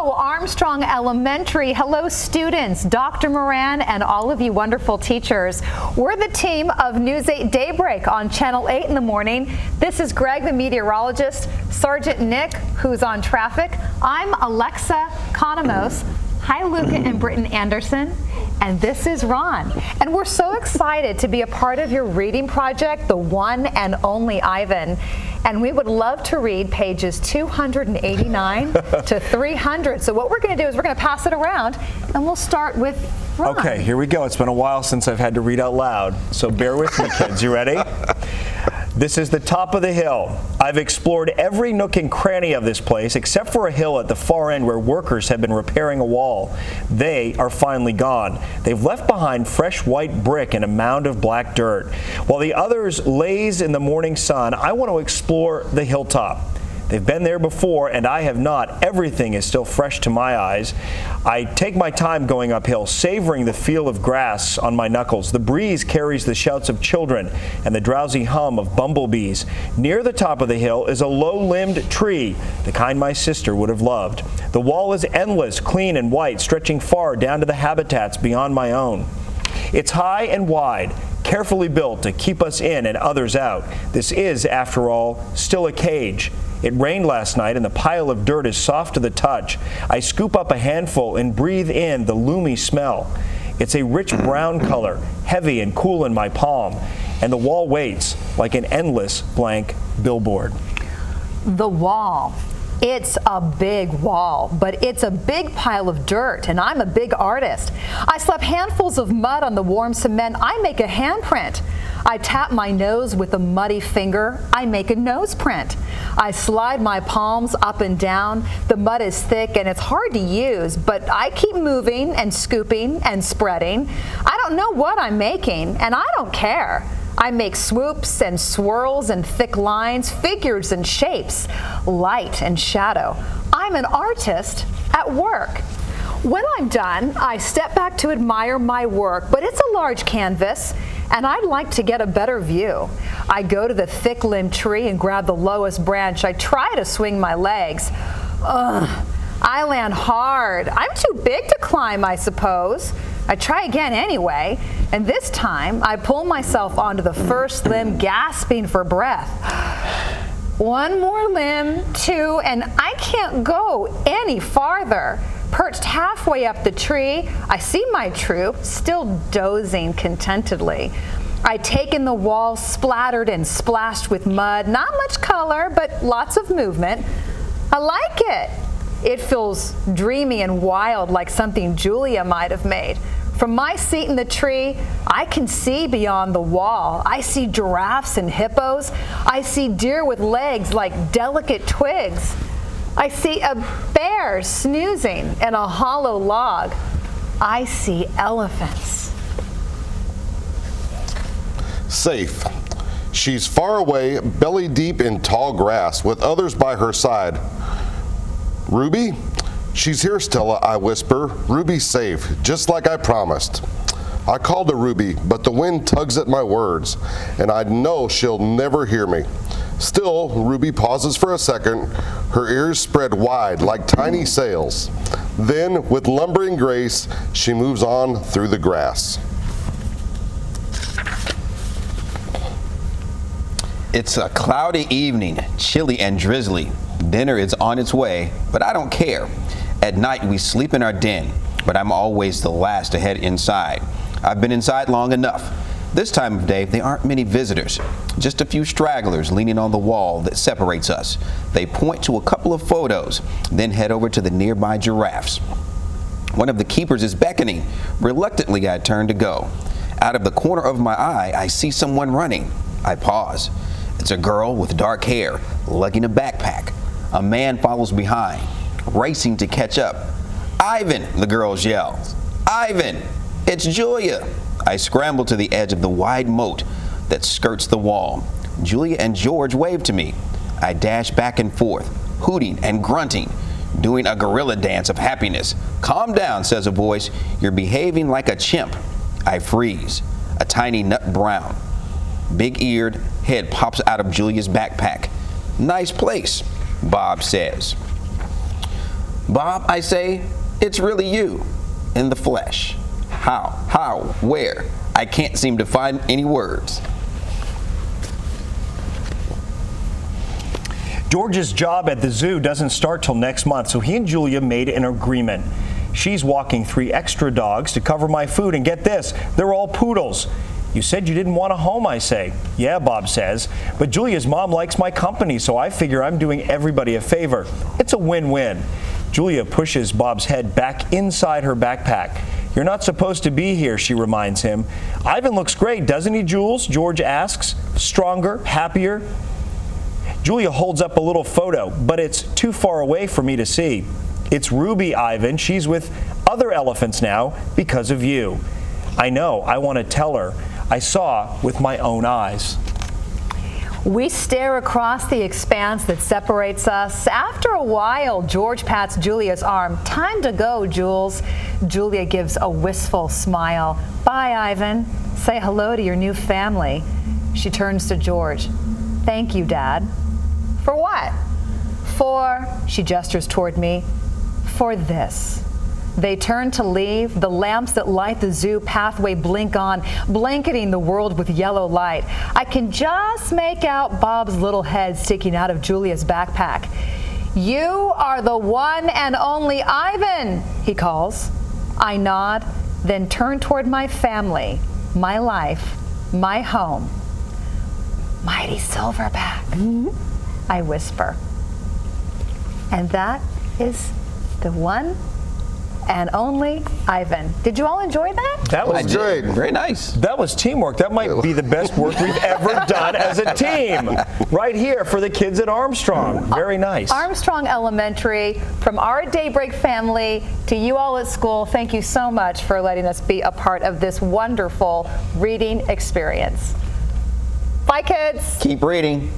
Hello, Armstrong Elementary. Hello, students, Dr. Moran, and all of you wonderful teachers. We're the team of News 8 Daybreak on Channel 8 in the morning. This is Greg, the meteorologist, Sergeant Nick, who's on traffic. I'm Alexa Conamos. Hi, Luca and Britton Anderson. And this is Ron. And we're so excited to be a part of your reading project, The One and Only Ivan. And we would love to read pages 289 to 300. So what we're going to do is we're going to pass it around, and we'll start with Ron. Okay, here we go. It's been a while since I've had to read out loud, so bear with me, kids. You ready? This is the top of the hill. I've explored every nook and cranny of this place except for a hill at the far end where workers have been repairing a wall. They are finally gone. They've left behind fresh white brick and a mound of black dirt. While the others laze in the morning sun, I want to explore the hilltop. They've been there before, and I have not. Everything is still fresh to my eyes. I take my time going uphill, savoring the feel of grass on my knuckles. The breeze carries the shouts of children and the drowsy hum of bumblebees. Near the top of the hill is a low-limbed tree, the kind my sister would have loved. The wall is endless, clean and white, stretching far down to the habitats beyond my own. It's high and wide, carefully built to keep us in and others out. This is, after all, still a cage. It rained last night and the pile of dirt is soft to the touch. I scoop up a handful and breathe in the loomy smell. It's a rich brown color, heavy and cool in my palm, and the wall waits like an endless blank billboard. The wall. It's a big wall, but it's a big pile of dirt, and I'm a big artist. I slap handfuls of mud on the warm cement. I make a handprint. I tap my nose with a muddy finger. I make a nose print. I slide my palms up and down. The mud is thick and it's hard to use, but I keep moving and scooping and spreading. I don't know what I'm making, and I don't care. I make swoops and swirls and thick lines, figures and shapes, light and shadow. I'm an artist at work. When I'm done, I step back to admire my work, but it's a large canvas, and I'd like to get a better view. I go to the thick-limbed tree and grab the lowest branch. I try to swing my legs. I land hard. I'm too big to climb, I suppose. I try again anyway, and this time I pull myself onto the first limb, gasping for breath. One more limb, two, and I can't go any farther. Perched halfway up the tree, I see my troop, still dozing contentedly. I take in the wall, splattered and splashed with mud. Not much color, but lots of movement. I like it. It feels dreamy and wild, like something Julia might have made. From my seat in the tree, I can see beyond the wall. I see giraffes and hippos. I see deer with legs like delicate twigs. I see a bear snoozing in a hollow log. I see elephants. Safe. She's far away, belly deep in tall grass, with others by her side. Ruby? She's here, Stella, I whisper. Ruby's safe, just like I promised. I call to Ruby, but the wind tugs at my words, and I know she'll never hear me. Still, Ruby pauses for a second, her ears spread wide like tiny sails. Then, with lumbering grace, she moves on through the grass. It's a cloudy evening, chilly and drizzly. Dinner is on its way, but I don't care. At night, we sleep in our den, but I'm always the last to head inside. I've been inside long enough. This time of day, there aren't many visitors, just a few stragglers leaning on the wall that separates us. They point to a couple of photos, then head over to the nearby giraffes. One of the keepers is beckoning. Reluctantly, I turn to go. Out of the corner of my eye, I see someone running. I pause. It's a girl with dark hair, lugging a backpack. A man follows behind, racing to catch up. "Ivan!" the girl yells. "Ivan! It's Julia!" I scramble to the edge of the wide moat that skirts the wall. Julia and George wave to me. I dash back and forth, hooting and grunting, doing a gorilla dance of happiness. "Calm down," says a voice. "You're behaving like a chimp." I freeze. A tiny nut brown, big-eared head pops out of Julia's backpack. "Nice place," Bob says. Bob, I say, it's really you, in the flesh. How, where? I can't seem to find any words. George's job at the zoo doesn't start till next month, so he and Julia made an agreement. She's walking 3 extra dogs to cover my food, and get this, they're all poodles. You said you didn't want a home, I say. Yeah, Bob says, but Julia's mom likes my company, so I figure I'm doing everybody a favor. It's a win-win. Julia pushes Bob's head back inside her backpack. You're not supposed to be here, she reminds him. Ivan looks great, doesn't he, Jules? George asks. Stronger, happier. Julia holds up a little photo, but it's too far away for me to see. It's Ruby, Ivan. She's with other elephants now because of you. I know, I want to tell her. I saw with my own eyes. We stare across the expanse that separates us. After a while, George pats Julia's arm. Time to go, Jules. Julia gives a wistful smile. Bye, Ivan. Say hello to your new family. She turns to George. Thank you, Dad. For what? For, she gestures toward me, for this. They turn to leave. The lamps that light the zoo pathway blink on, blanketing the world with yellow light. I can just make out Bob's little head sticking out of Julia's backpack. You are the one and only Ivan, he calls. I nod, then turn toward my family, my life, my home. Mighty Silverback, I whisper. And that is the one and only Ivan. Did you all enjoy that? That was great. Very nice. That was teamwork. That might be the best work we've ever done as a team. Right here for the kids at Armstrong. Very nice. Armstrong Elementary, from our Daybreak family to you all at school, thank you so much for letting us be a part of this wonderful reading experience. Bye, kids. Keep reading.